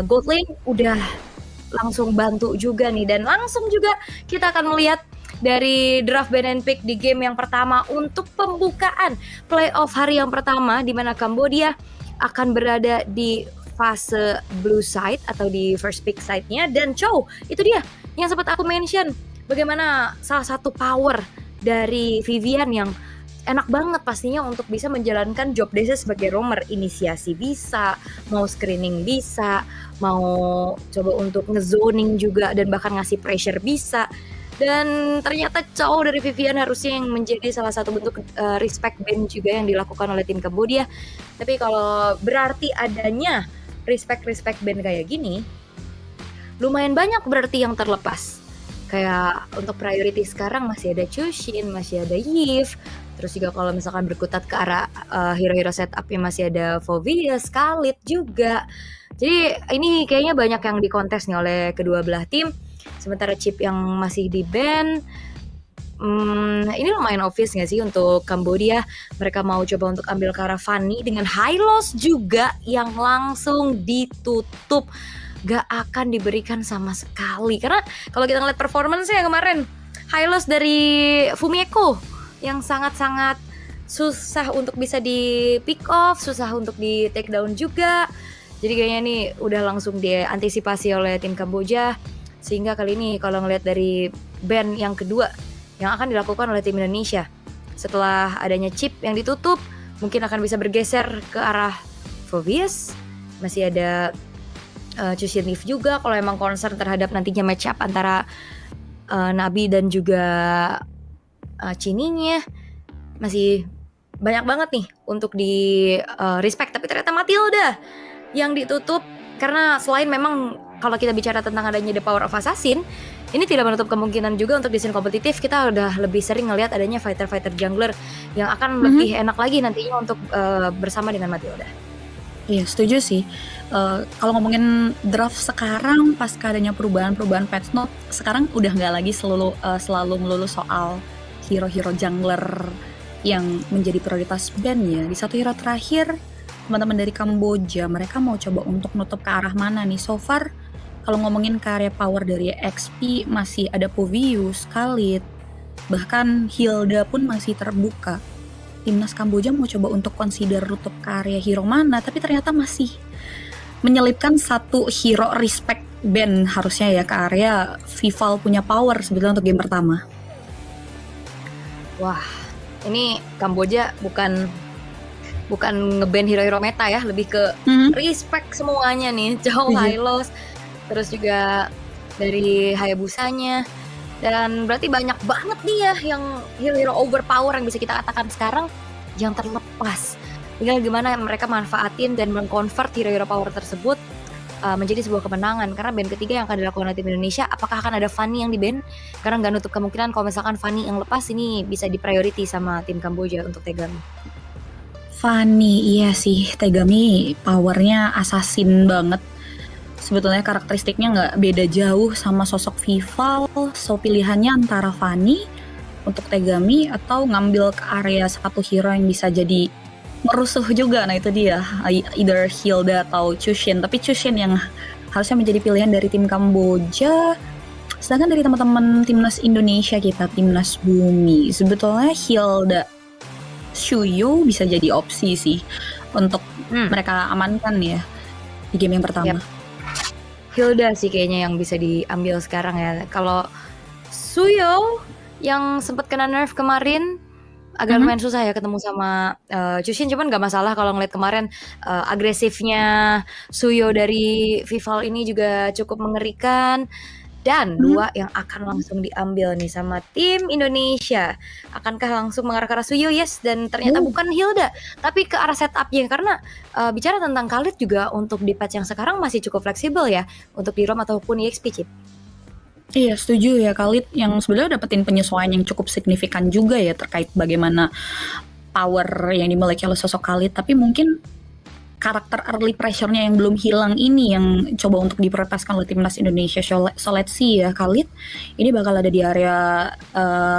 Gold Lane udah langsung bantu juga nih, dan langsung juga kita akan melihat dari draft ban and pick di game yang pertama untuk pembukaan playoff hari yang pertama, di mana Kamboja akan berada di fase blue side atau di first pick side-nya, dan Chow itu dia yang sempat aku mention bagaimana salah satu power dari Vivian yang enak banget pastinya untuk bisa menjalankan job desk sebagai roamer. Inisiasi bisa, mau screening bisa, mau coba untuk ngezoning juga, dan bahkan ngasih pressure bisa. Dan ternyata Chow dari Vivian harusnya yang menjadi salah satu bentuk respect ban juga yang dilakukan oleh tim Kamboja. Tapi kalau berarti adanya respect ban kayak gini, lumayan banyak berarti yang terlepas. Kayak untuk priority sekarang masih ada Chushin, masih ada Yves. Terus juga kalau misalkan berkutat ke arah hero-hero setupnya masih ada Fovia, Khalid juga. Jadi ini kayaknya banyak yang dikontes nih oleh kedua belah tim. Sementara Chip yang masih di ban, ini lumayan obvious gak sih untuk Kamboja? Mereka mau coba untuk ambil ke arah Fanny dengan high loss juga yang langsung ditutup. Gak akan diberikan sama sekali. Karena kalau kita ngeliat performance-nya kemarin, high loss dari Fumieko yang sangat-sangat susah untuk bisa di pick off, susah untuk di take down juga. Jadi kayaknya nih udah langsung diantisipasi oleh tim Kamboja. Sehingga kali ini kalau ngeliat dari ban yang kedua yang akan dilakukan oleh tim Indonesia, setelah adanya chip yang ditutup, mungkin akan bisa bergeser ke arah Fovius. Masih ada Chushin Leaf juga kalau emang concern terhadap nantinya match up antara Nabi dan juga Chininya. Masih banyak banget nih untuk di respect. Tapi ternyata Matilda yang ditutup, karena selain memang kalau kita bicara tentang adanya The Power of Assassin, ini tidak menutup kemungkinan juga untuk di scene kompetitif kita udah lebih sering ngelihat adanya fighter-fighter jungler yang akan lebih enak lagi nantinya untuk bersama dengan Matilda. Iya, setuju sih. Kalau ngomongin draft sekarang pasca adanya perubahan patch note, sekarang udah nggak lagi selalu melulu soal hero-hero jungler yang menjadi prioritas ban ya. Di satu hero terakhir, teman-teman dari Kamboja mereka mau coba untuk nutup ke arah mana nih? So far kalau ngomongin karya power dari XP masih ada Povius, Khalid, bahkan Hilda pun masih terbuka. Timnas Kamboja mau coba untuk consider nutup karya hero mana, tapi ternyata masih menyelipkan satu hero respect ban harusnya ya ke area Vival punya power sebetulnya untuk game pertama. Wah, ini Kamboja bukan ngeban hero-hero meta ya, lebih ke respect semuanya nih. Jauh high loss, terus juga dari Hayabusanya, dan berarti banyak banget nih ya yang hero-hero overpower yang bisa kita katakan sekarang yang terlepas. Tinggal gimana mereka manfaatin dan mengkonvert hero-hero power tersebut menjadi sebuah kemenangan. Karena ban ketiga yang akan dilakukan oleh tim Indonesia, apakah akan ada Fanny yang di ban? Karena nggak nutup kemungkinan kalau misalkan Fanny yang lepas, ini bisa di priority sama tim Kamboja untuk Tegami. Fanny, iya sih, Tegami powernya assassin banget. Sebetulnya karakteristiknya nggak beda jauh sama sosok Vival. So pilihannya antara Fanny untuk Tegami atau ngambil ke area satu hero yang bisa jadi merusuh juga. Nah itu dia, either Hilda atau Chushin. Tapi Chushin yang harusnya menjadi pilihan dari tim Kamboja. Sedangkan dari teman-teman timnas Indonesia kita, timnas Bumi, sebetulnya Hilda, Shuyu bisa jadi opsi sih untuk mereka amankan ya di game yang pertama. Hilda sih kayaknya yang bisa diambil sekarang ya. Kalau Suyo yang sempat kena nerf kemarin agak lumayan susah ya ketemu sama Chushin. Cuman gak masalah kalau ngeliat kemarin agresifnya Suyo dari Vival ini juga cukup mengerikan. Dan dua yang akan langsung diambil nih sama tim Indonesia. Akankah langsung mengarah ke arah Suyo? Yes, dan ternyata bukan Hilda, tapi ke arah setupnya. Karena bicara tentang Khalid juga untuk di patch yang sekarang masih cukup fleksibel ya untuk di ROM ataupun EXP chip. Iya, setuju ya. Khalid yang sebenarnya dapetin penyesuaian yang cukup signifikan juga ya terkait bagaimana power yang dimiliki oleh sosok Khalid. Tapi mungkin karakter early pressure-nya yang belum hilang ini yang coba untuk diprioritaskan oleh timnas Indonesia. So let's see ya, Khalid ini bakal ada di area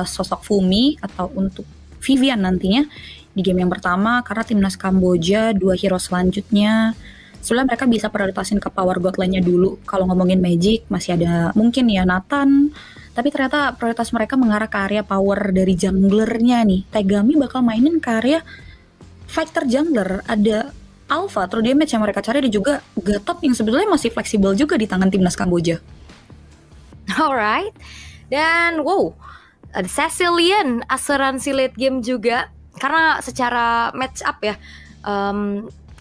sosok Fumi atau untuk Vivian nantinya di game yang pertama, karena timnas Kamboja 2 hero selanjutnya Sebenarnya mereka bisa prioritasin ke power god lane-nya dulu. Kalau ngomongin Magic masih ada mungkin ya Nathan, tapi ternyata prioritas mereka mengarah ke area power dari junglernya nih. Tegami bakal mainin ke area fighter jungler, ada Alpha, true damage yang mereka cari, dan juga Gatop yang sebetulnya masih fleksibel juga di tangan timnas Kamboja. Alright. Dan wow, ada Cecilian asuransi late game juga. Karena secara match up ya,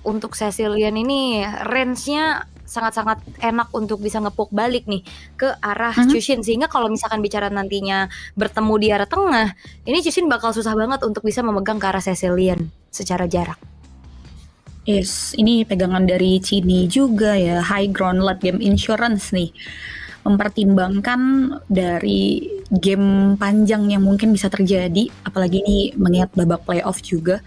untuk Cecilian ini range-nya sangat-sangat enak untuk bisa ngepok balik nih ke arah Chushin. Sehingga kalau misalkan bicara nantinya bertemu di arah tengah, ini Chushin bakal susah banget untuk bisa memegang ke arah Cecilian secara jarak. Yes, ini pegangan dari Cini juga ya, high ground late game insurance nih. Mempertimbangkan dari game panjang yang mungkin bisa terjadi, apalagi ini mengingat babak playoff juga.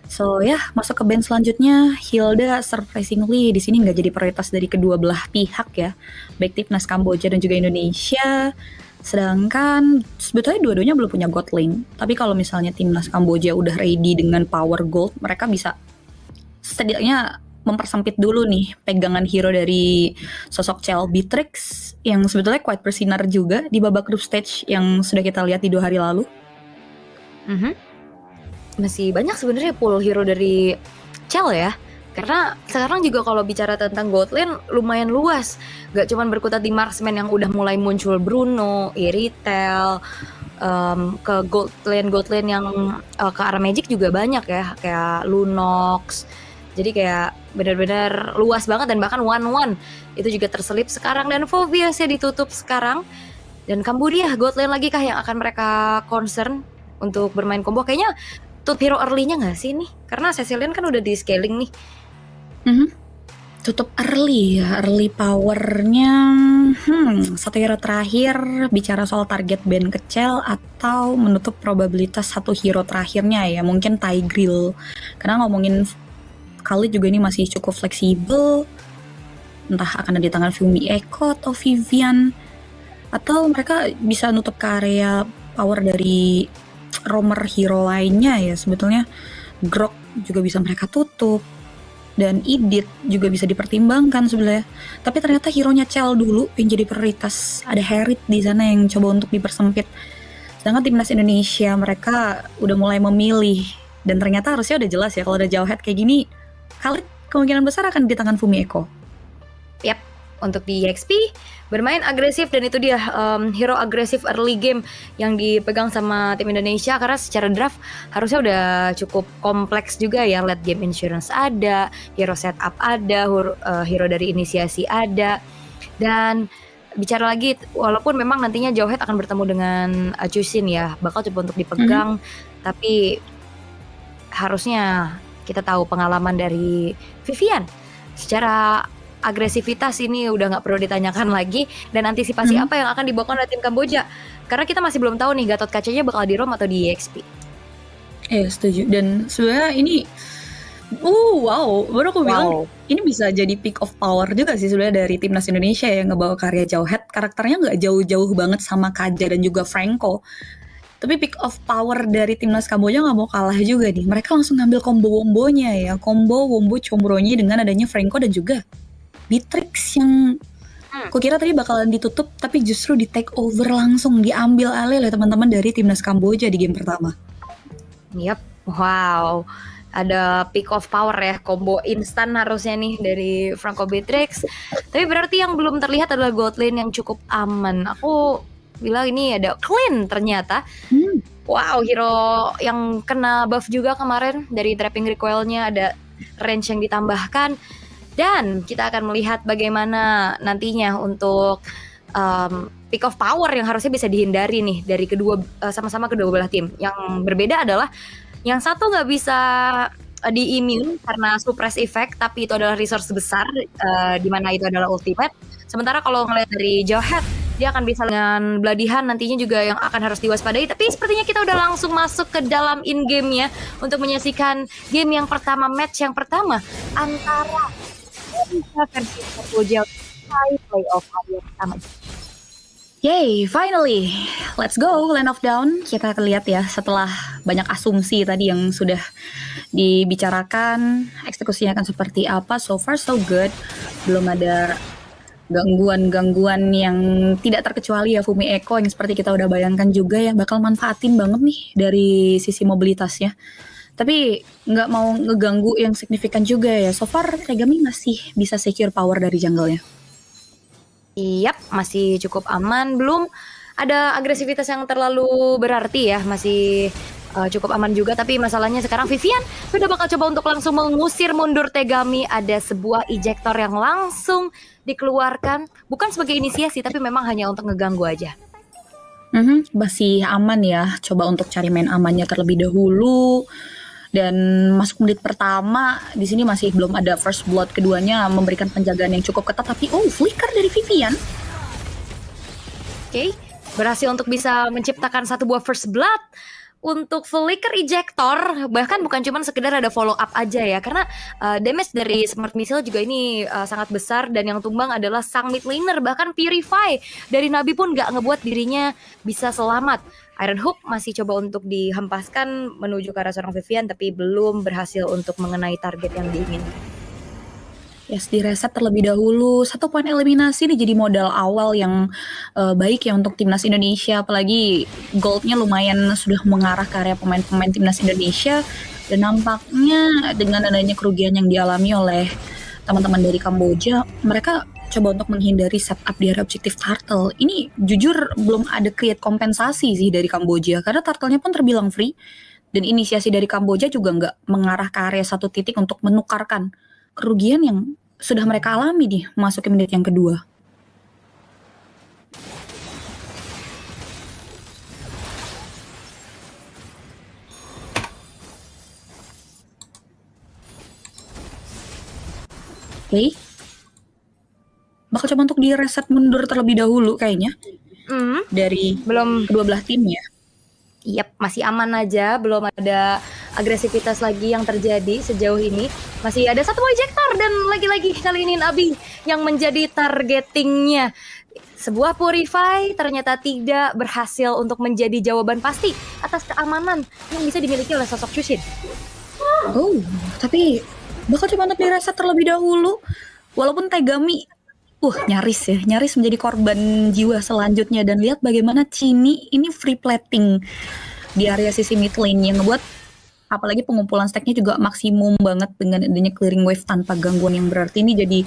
So ya, masuk ke band selanjutnya, Hilda surprisingly di sini nggak jadi prioritas dari kedua belah pihak ya, baik timnas Kamboja dan juga Indonesia. Sedangkan sebetulnya dua-duanya belum punya god lane. Tapi kalau misalnya timnas Kamboja udah ready dengan power gold, mereka bisa setidaknya mempersempit dulu nih pegangan hero dari sosok Chel Beatrix yang sebetulnya quite bersinar juga di babak group stage yang sudah kita lihat di 2 hari lalu. Masih banyak sebenarnya pool hero dari Chel ya. Karena sekarang juga kalau bicara tentang gold lane lumayan luas. Gak cuma berkutat di marksman yang udah mulai muncul Bruno, Iritel, ke gold lane yang ke arah Magic juga banyak ya, kayak Lunox. Jadi kayak benar-benar luas banget, dan bahkan 1-1 itu juga terselip sekarang, dan Phoveus ditutup sekarang. Dan Cambodia god lane lagi kah yang akan mereka concern untuk bermain combo? Kayaknya tutup hero early-nya nggak sih nih? Karena Cecilian kan udah di scaling nih. Tutup early ya, early powernya. Satu hero terakhir bicara soal target ban kecil atau menutup probabilitas satu hero terakhirnya ya, mungkin Tigreal. Karena ngomongin Khalid juga ini masih cukup fleksibel, entah akan ada di tangan Fumi Echo atau Vivian, atau mereka bisa nutup ke area power dari roamer hero lainnya ya. Sebetulnya Grok juga bisa mereka tutup, dan Idit juga bisa dipertimbangkan sebenarnya. Tapi ternyata hero-nya Chel dulu yang jadi prioritas. Ada Herit di sana yang coba untuk dipersempit. Sedangkan timnas Indonesia mereka udah mulai memilih, dan ternyata harusnya udah jelas ya kalau ada Jauhead kayak gini, Khalid kemungkinan besar akan di tangan Fumi Echo. Yap, untuk di EXP bermain agresif, dan itu dia hero agresif early game yang dipegang sama tim Indonesia. Karena secara draft harusnya udah cukup kompleks juga ya, late game insurance ada, hero setup ada, hero dari inisiasi ada. Dan bicara lagi, walaupun memang nantinya Jauhead akan bertemu dengan Chushin ya, bakal coba untuk dipegang, tapi harusnya kita tahu pengalaman dari Vivian secara agresivitas ini udah nggak perlu ditanyakan lagi, dan antisipasi apa yang akan dibawakan oleh tim Kamboja, karena kita masih belum tahu nih Gatot Kaca-nya bakal di ROM atau di EXP. Setuju. Dan sebenarnya ini wow, baru aku bilang ini bisa jadi peak of power juga sih sebenarnya dari timnas Indonesia yang ngebawa karya Jauhead. Karakternya nggak jauh-jauh banget sama Kaja dan juga Franco. Tapi peak of power dari timnas Kamboja nggak mau kalah juga nih. Mereka langsung ngambil combo wombonya ya. Combo wombo combronya dengan adanya Franco dan juga Beatrix yang kukira tadi bakalan ditutup, tapi justru di take over langsung, diambil alih oleh teman-teman dari timnas Kamboja di game pertama. Yap, wow. Ada peak of power ya, combo instan harusnya nih dari Franco Beatrix. Tapi berarti yang belum terlihat adalah gold lane yang cukup aman. Aku bilang ini ada clean ternyata. Wow, hero yang kena buff juga kemarin dari trapping recoil-nya, ada range yang ditambahkan. Dan kita akan melihat bagaimana nantinya untuk peak of power yang harusnya bisa dihindari nih dari sama-sama kedua belah tim. Yang berbeda adalah yang satu nggak bisa di immune karena suppress effect, tapi itu adalah resource besar, di mana itu adalah ultimate. Sementara kalau ngelihat dari Jauhead, dia akan bisa dengan Bloody Hand nantinya juga yang akan harus diwaspadai. Tapi sepertinya kita udah langsung masuk ke dalam in-game-nya untuk menyaksikan game yang pertama, match yang pertama antara versi Kamboja playoff hari yang pertama. Yay, finally. Let's go, Land of Dawn. Kita lihat ya, setelah banyak asumsi tadi yang sudah dibicarakan eksekusinya akan seperti apa. So far so good, belum ada gangguan-gangguan yang tidak terkecuali ya. Fumi Eko yang seperti kita udah bayangkan juga ya bakal manfaatin banget nih dari sisi mobilitasnya. Tapi nggak mau ngeganggu yang signifikan juga ya. So far Tegami masih bisa secure power dari jungle-nya. Yap, masih cukup aman. Belum ada agresivitas yang terlalu berarti ya. Masih cukup aman juga. Tapi masalahnya sekarang Vivian sudah bakal coba untuk langsung mengusir mundur Tegami. Ada sebuah ejector yang langsung dikeluarkan. Bukan sebagai inisiasi, tapi memang hanya untuk ngeganggu aja. Masih aman ya. Coba untuk cari main amannya terlebih dahulu. Dan masuk menit pertama di sini masih belum ada first blood, keduanya memberikan penjagaan yang cukup ketat, tapi flicker dari Vivian. Oke, berhasil untuk bisa menciptakan satu buah first blood. Untuk flicker ejector, bahkan bukan cuma sekedar ada follow up aja ya, karena damage dari smart missile juga ini sangat besar, dan yang tumbang adalah sang mid laner. Bahkan Purify dari Nabi pun gak ngebuat dirinya bisa selamat. Iron Hook masih coba untuk dihempaskan menuju ke arah seorang Vivian, tapi belum berhasil untuk mengenai target yang diinginkan. Yes, di reset terlebih dahulu. 1 poin eliminasi ini jadi modal awal yang baik ya untuk timnas Indonesia. Apalagi goldnya lumayan sudah mengarah ke area pemain-pemain timnas Indonesia. Dan nampaknya dengan adanya kerugian yang dialami oleh teman-teman dari Kamboja, mereka coba untuk menghindari setup di area objektif turtle. Ini jujur belum ada create kompensasi sih dari Kamboja, karena turtle-nya pun terbilang free. Dan inisiasi dari Kamboja juga nggak mengarah ke area satu titik untuk menukarkan kerugian yang sudah mereka alami nih memasuki menit yang kedua. Oke. Bakal coba untuk di reset mundur terlebih dahulu kayaknya dari Belum. kedua belah tim ya. Yap, masih aman aja, belum ada agresivitas lagi yang terjadi sejauh ini. Masih ada satu ejector, dan lagi-lagi kali ini Nabi yang menjadi targetingnya. Sebuah Purify ternyata tidak berhasil untuk menjadi jawaban pasti atas keamanan yang bisa dimiliki oleh sosok Chushin. Tapi bakal coba untuk di reset terlebih dahulu. Walaupun Tegami nyaris menjadi korban jiwa selanjutnya. Dan lihat bagaimana Chini ini free plating di area sisi mid lane yang ngebuat apalagi pengumpulan stacknya juga maksimum banget dengan adanya clearing wave tanpa gangguan yang berarti. Ini jadi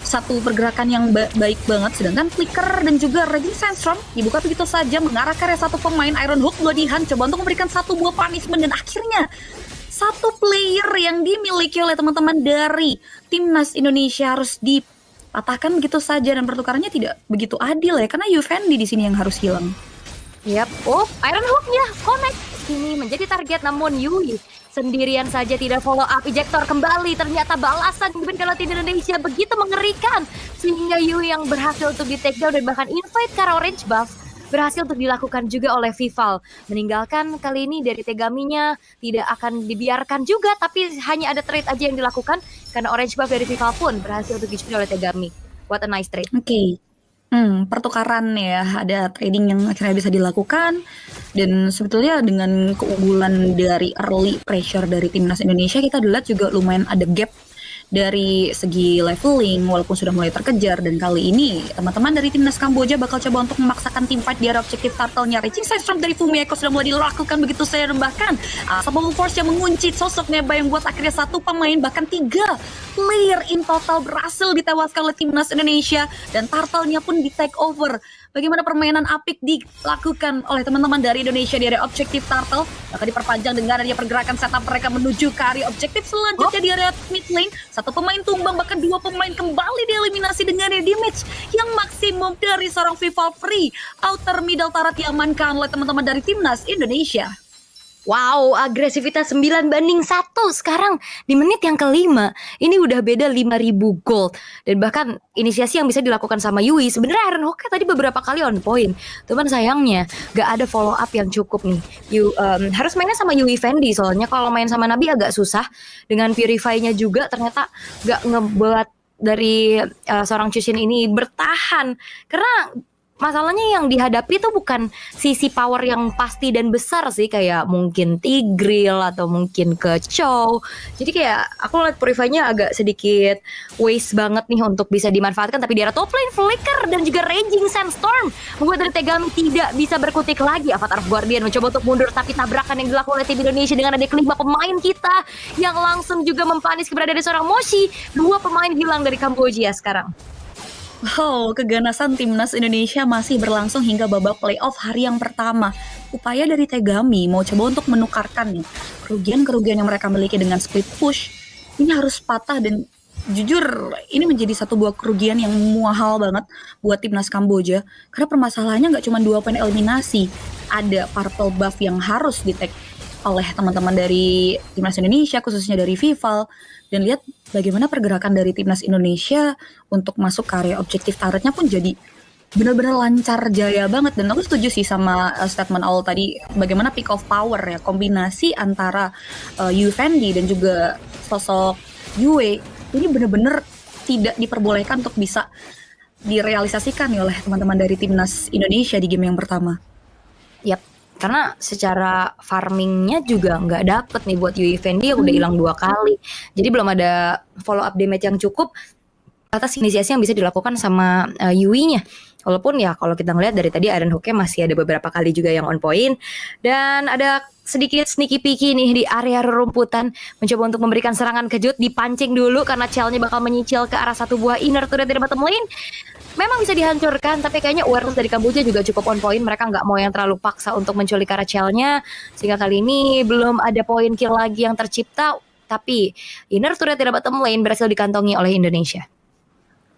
satu pergerakan yang baik banget. Sedangkan Flicker dan juga Raging Sandstorm dibuka begitu saja mengarah ke area satu pemain. Iron Hook Bloody Hand coba untuk memberikan satu buah punishment, dan akhirnya satu player yang dimiliki oleh teman-teman dari timnas Indonesia harus dipatahkan begitu saja, dan pertukarannya tidak begitu adil ya, karena Yufendi di sini yang harus hilang. Yap, Iron Hook-nya connect ini menjadi target, namun Yui sendirian saja tidak follow up. Ejector kembali, ternyata balasan diberikan oleh tim Indonesia begitu mengerikan, sehingga Yui yang berhasil untuk di take down, dan bahkan invite ke arah orange buff berhasil untuk dilakukan juga oleh Vival. Meninggalkan kali ini dari Tegaminya tidak akan dibiarkan juga, tapi hanya ada trade aja yang dilakukan, karena orange buff dari Vival pun berhasil untuk dicuri oleh Tegami. What a nice trade. Oke. Pertukaran ya, ada trading yang akhirnya bisa dilakukan, dan sebetulnya dengan keunggulan dari early pressure dari timnas Indonesia, kita lihat juga lumayan ada gap dari segi leveling walaupun sudah mulai terkejar. Dan kali ini teman-teman dari timnas Kamboja bakal coba untuk memaksakan tim fight di area objektif turtle-nya. Raging Sandstorm dari Fumi Eko sudah mulai dilakukan begitu saja, dan bahkan Unstoppable Force yang mengunci sosok Neba yang buat akhirnya satu pemain bahkan 3 player in total berhasil ditewaskan oleh timnas Indonesia, dan turtle-nya pun di take over. Bagaimana permainan apik dilakukan oleh teman-teman dari Indonesia di area objektif turtle, akan diperpanjang dengan adanya pergerakan setup mereka menuju ke area objektif selanjutnya di area mid lane. Satu pemain tumbang, bahkan 2 pemain kembali dieliminasi dengan damage yang maksimum dari seorang Vival Free. Outer middle turret diamankan oleh teman-teman dari timnas Indonesia. Wow, agresivitas 9-1 sekarang di menit yang kelima. Ini udah beda 5.000 gold. Dan bahkan inisiasi yang bisa dilakukan sama Yui, sebenarnya Iron Hook tadi beberapa kali on point. Cuman sayangnya gak ada follow up yang cukup nih. Harus mainnya sama Yui Fendi, soalnya kalau main sama Nabi agak susah. Dengan Purify-nya juga ternyata gak ngebuat dari seorang Chushin ini bertahan. Karena masalahnya yang dihadapi tuh bukan sisi power yang pasti dan besar sih, kayak mungkin Tigreal atau mungkin ke Chow. Jadi kayak aku lihat Purify-nya agak sedikit waste banget nih untuk bisa dimanfaatkan, tapi di arah top lane Flicker dan juga Raging Sandstorm membuat dari Tegami tidak bisa berkutik lagi. Avatar of Guardian mencoba untuk mundur, tapi tabrakan yang dilakukan oleh tim Indonesia dengan ada kelima pemain kita yang langsung juga mempanis keberadaan dari seorang Moshi. 2 pemain hilang dari Kamboja sekarang. Wow, keganasan timnas Indonesia masih berlangsung hingga babak playoff hari yang pertama. Upaya dari Tegami mau coba untuk menukarkan nih kerugian-kerugian yang mereka miliki dengan split push ini harus patah, dan jujur ini menjadi satu buah kerugian yang mahal banget buat timnas Kamboja, karena permasalahannya nggak cuma 2 poin eliminasi, ada purple buff yang harus di-take oleh teman-teman dari timnas Indonesia, khususnya dari Vival. Dan lihat bagaimana pergerakan dari timnas Indonesia untuk masuk ke area objektif turretnya pun jadi benar-benar lancar jaya banget. Dan aku setuju sih sama statement Aul tadi, bagaimana pick of power ya, kombinasi antara Yufendi dan juga sosok Yue ini benar-benar tidak diperbolehkan untuk bisa direalisasikan nih oleh teman-teman dari timnas Indonesia di game yang pertama. Yap, karena secara farmingnya juga nggak dapet nih buat Yui Fendi yang udah hilang 2 kali. Jadi belum ada follow up damage yang cukup atas inisiasi yang bisa dilakukan sama Yui-nya. Walaupun ya kalau kita ngeliat dari tadi Iron Hook masih ada beberapa kali juga yang on point. Dan ada sedikit sneaky peeky nih di area rerumputan, mencoba untuk memberikan serangan kejut, dipancing dulu karena Chell-nya bakal menyicil ke arah satu buah inner turret dari bottom lane. Memang bisa dihancurkan, tapi kayaknya awareness dari Kamboja juga cukup on point. Mereka nggak mau yang terlalu paksa untuk menculik arah Chell-nya, sehingga kali ini belum ada poin kill lagi yang tercipta. Tapi inner turret dari bottom lane berhasil dikantongi oleh Indonesia.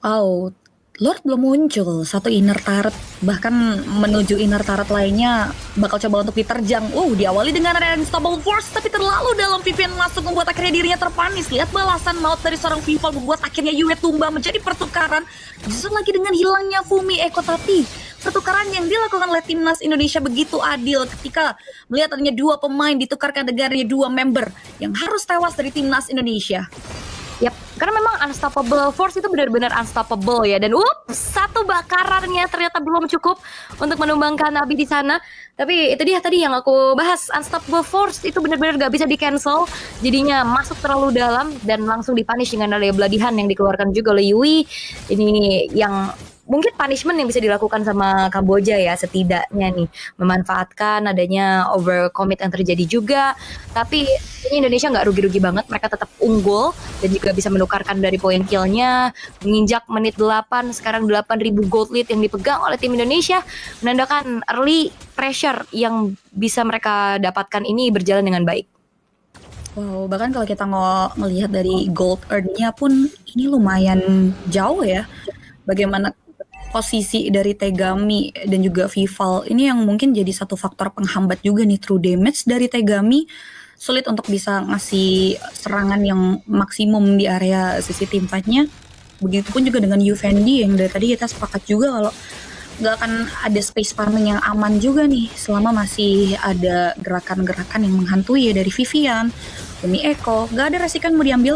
Oh, Lord belum muncul, satu inner turret, bahkan menuju inner turret lainnya bakal coba untuk diterjang. Diawali dengan ada Unstoppable Force, tapi terlalu dalam Vivian masuk membuat akhirnya dirinya terpanis. Lihat balasan maut dari seorang Vival membuat akhirnya Yue tumbang menjadi pertukaran. Justru lagi dengan hilangnya Fumi Eko, tapi pertukaran yang dilakukan oleh timnas Indonesia begitu adil ketika melihat adanya 2 pemain ditukarkan dengan 2 member yang harus tewas dari timnas Indonesia. Yap, karena memang Unstoppable Force itu benar-benar unstoppable ya. Dan satu bakarannya ternyata belum cukup untuk menumbangkan Nabi di sana. Tapi itu dia tadi yang aku bahas, Unstoppable Force itu benar-benar gak bisa di-cancel. Jadinya masuk terlalu dalam dan langsung dipunish dengan ada Bloodihan yang dikeluarkan juga oleh Yui. Ini yang mungkin punishment yang bisa dilakukan sama Kamboja ya, setidaknya nih memanfaatkan adanya overcommit yang terjadi juga. Tapi ini Indonesia nggak rugi-rugi banget, mereka tetap unggul dan juga bisa menukarkan dari poin killnya. Menginjak menit 8, sekarang 8.000 gold lead yang dipegang oleh tim Indonesia, menandakan early pressure yang bisa mereka dapatkan ini berjalan dengan baik. Wow, bahkan kalau kita ngelihat dari gold earn-nya pun ini lumayan jauh ya. Bagaimana posisi dari Tegami dan juga Vival ini yang mungkin jadi satu faktor penghambat juga nih, true damage dari Tegami sulit untuk bisa ngasih serangan yang maksimum di area sisi tim fight-nya. Begitupun juga dengan Yufendi yang dari tadi kita sepakat juga kalau nggak akan ada space farming yang aman juga nih selama masih ada gerakan-gerakan yang menghantui ya dari Vivian, Fumi Eko. Nggak ada resiko yang mau diambil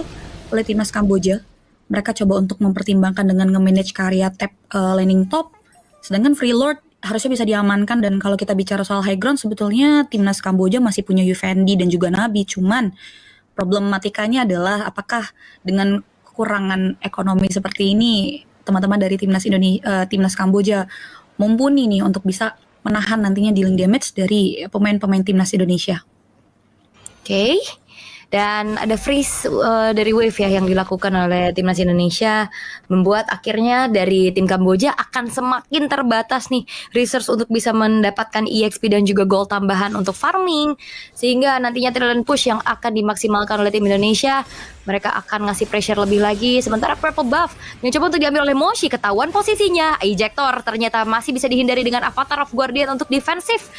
oleh timnas Kamboja. Mereka coba untuk mempertimbangkan dengan nge-manage karya tap laning top, sedangkan Free Lord harusnya bisa diamankan. Dan kalau kita bicara soal high ground, sebetulnya timnas Kamboja masih punya Yufendi dan juga Nabi. Cuman problematikanya adalah apakah dengan kekurangan ekonomi seperti ini, teman-teman dari timnas Kamboja mumpuni nih untuk bisa menahan nantinya dealing damage dari pemain-pemain timnas Indonesia. Oke. Dan ada freeze dari wave ya yang dilakukan oleh timnas Indonesia, membuat akhirnya dari tim Kamboja akan semakin terbatas nih resource untuk bisa mendapatkan EXP dan juga gold tambahan untuk farming, sehingga nantinya talent push yang akan dimaksimalkan oleh tim Indonesia, mereka akan ngasih pressure lebih lagi. Sementara purple buff yang coba untuk diambil oleh Moshi, ketahuan posisinya ejector, ternyata masih bisa dihindari dengan Avatar of Guardian untuk defensif.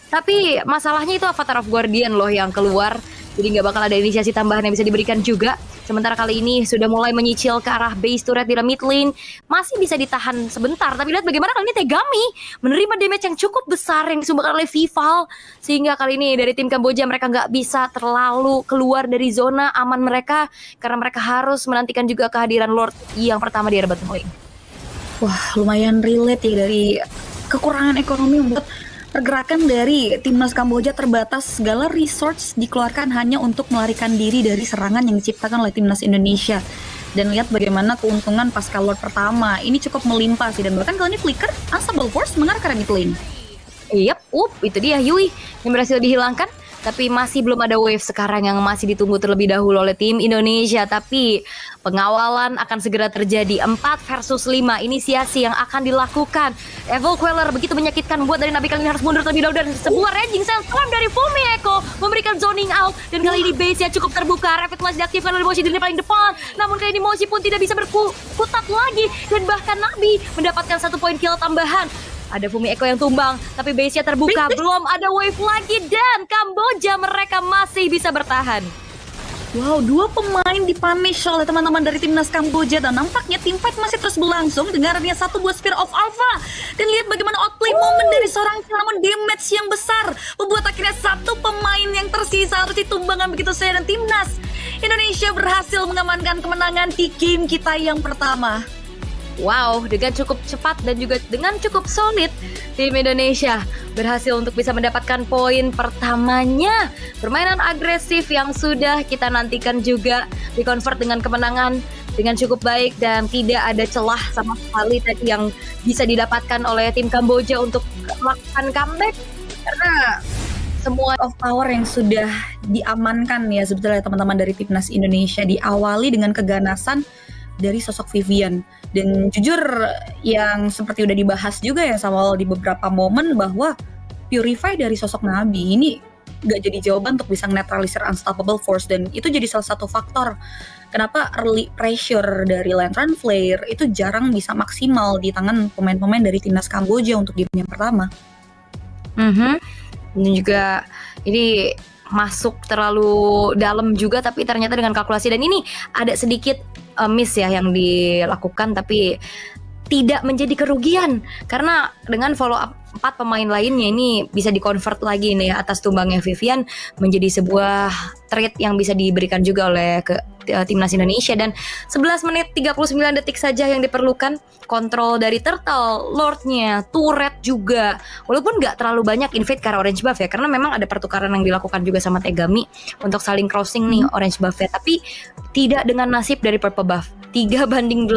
Tapi masalahnya itu Avatar of Guardian loh yang keluar, jadi nggak bakal ada inisiasi tambahan yang bisa diberikan juga. Sementara kali ini sudah mulai menyicil ke arah base turret di mid lane, masih bisa ditahan sebentar. Tapi lihat bagaimana kali ini Tegami menerima damage yang cukup besar yang disumbangkan oleh Vival, sehingga kali ini dari tim Kamboja mereka nggak bisa terlalu keluar dari zona aman mereka, karena mereka harus menantikan juga kehadiran Lord yang pertama di area bottom lane. Wah, lumayan relate ya dari kekurangan ekonomi membuat pergerakan dari timnas Kamboja terbatas. Segala resource dikeluarkan hanya untuk melarikan diri dari serangan yang diciptakan oleh timnas Indonesia. Dan lihat bagaimana keuntungan pasca Lord pertama. Ini cukup melimpah sih. Dan bahkan kalau ini Flicker, Unstoppable Force mengarah ke mid lane. Itu dia Yui yang berhasil dihilangkan. Tapi masih belum ada wave sekarang yang masih ditunggu terlebih dahulu oleh tim Indonesia. Tapi pengawalan akan segera terjadi. 4 versus 5 inisiasi yang akan dilakukan. Evil Queller begitu menyakitkan membuat dari Nabi kali ini harus mundur terlebih dahulu. Dan sebuah raging sandstorm dari Fumi Echo memberikan zoning out. Dan kali ini base-nya cukup terbuka. Revitalize diaktifkan oleh Moshi di lini paling depan. Namun kali ini Moshi pun tidak bisa berkutat lagi. Dan bahkan Nabi mendapatkan 1 poin kill tambahan. Ada Fumi Echo yang tumbang, tapi base-nya terbuka. Belum ada wave lagi dan Kamboja mereka masih bisa bertahan. Wow, 2 pemain dipunish oleh teman-teman dari timnas Kamboja. Dan nampaknya team fight masih terus berlangsung dengan adanya 1 buah Spear of Alpha. Dan lihat bagaimana outplay moment dari seorang namun damage yang besar membuat akhirnya 1 pemain yang tersisa harus ditumbangkan begitu saja. Dan timnas Indonesia berhasil mengamankan kemenangan di game kita yang pertama. Wow, dengan cukup cepat dan juga dengan cukup solid, tim Indonesia berhasil untuk bisa mendapatkan poin pertamanya. Permainan agresif yang sudah kita nantikan juga di-convert dengan kemenangan dengan cukup baik dan tidak ada celah sama sekali tadi yang bisa didapatkan oleh tim Kamboja untuk melakukan comeback. Karena Semua of power yang sudah diamankan ya sebetulnya teman-teman dari timnas Indonesia diawali dengan keganasan dari sosok Vivian. Dan jujur yang seperti udah dibahas juga ya sama di beberapa momen bahwa Purify dari sosok Nabi ini gak jadi jawaban untuk bisa netralisir Unstoppable Force. Dan itu jadi salah satu faktor kenapa early pressure dari Lantern Flare itu jarang bisa maksimal di tangan pemain-pemain dari timnas Kamboja untuk game yang pertama. Dan juga ini masuk terlalu dalam juga tapi ternyata dengan kalkulasi. Dan ini ada sedikit miss ya yang dilakukan tapi tidak menjadi kerugian karena dengan follow up 4 pemain lainnya ini bisa di-convert lagi nih atas tumbangnya Vivian menjadi sebuah trade yang bisa diberikan juga oleh timnas Indonesia. Dan 11 menit 39 detik saja yang diperlukan. Kontrol dari Turtle, Lordnya, turret juga. Walaupun nggak terlalu banyak invade karena orange buff ya, karena memang ada pertukaran yang dilakukan juga sama Tegami untuk saling crossing nih orange buff ya. Tapi tidak dengan nasib dari purple buff. 3-8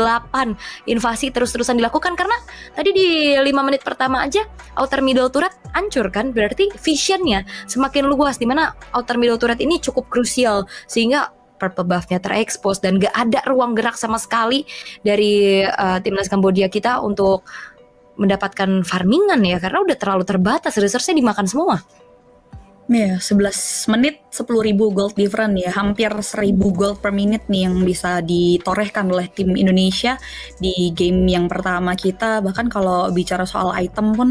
invasi terus-terusan dilakukan karena tadi di 5 menit pertama aja outer middle turret hancur kan. Berarti visionnya semakin luas dimana outer middle turret ini cukup krusial sehingga purple buff-nya terekspos dan gak ada ruang gerak sama sekali dari timnas Kamboja kita untuk mendapatkan farmingan ya karena udah terlalu terbatas, resource-nya dimakan semua. Ya, 11 menit 10.000 gold different ya, hampir 1.000 gold per minute nih yang bisa ditorehkan oleh tim Indonesia di game yang pertama kita. Bahkan kalau bicara soal item pun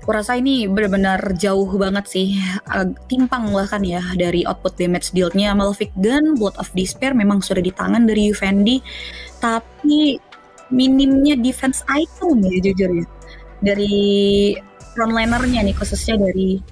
kurasa ini benar-benar jauh banget sih, timpang bahkan ya dari output damage deal-nya. Malefic Gun, Blood of Despair memang sudah di tangan dari Yufendi, tapi minimnya defense item ya jujur ya dari frontlinernya nih khususnya dari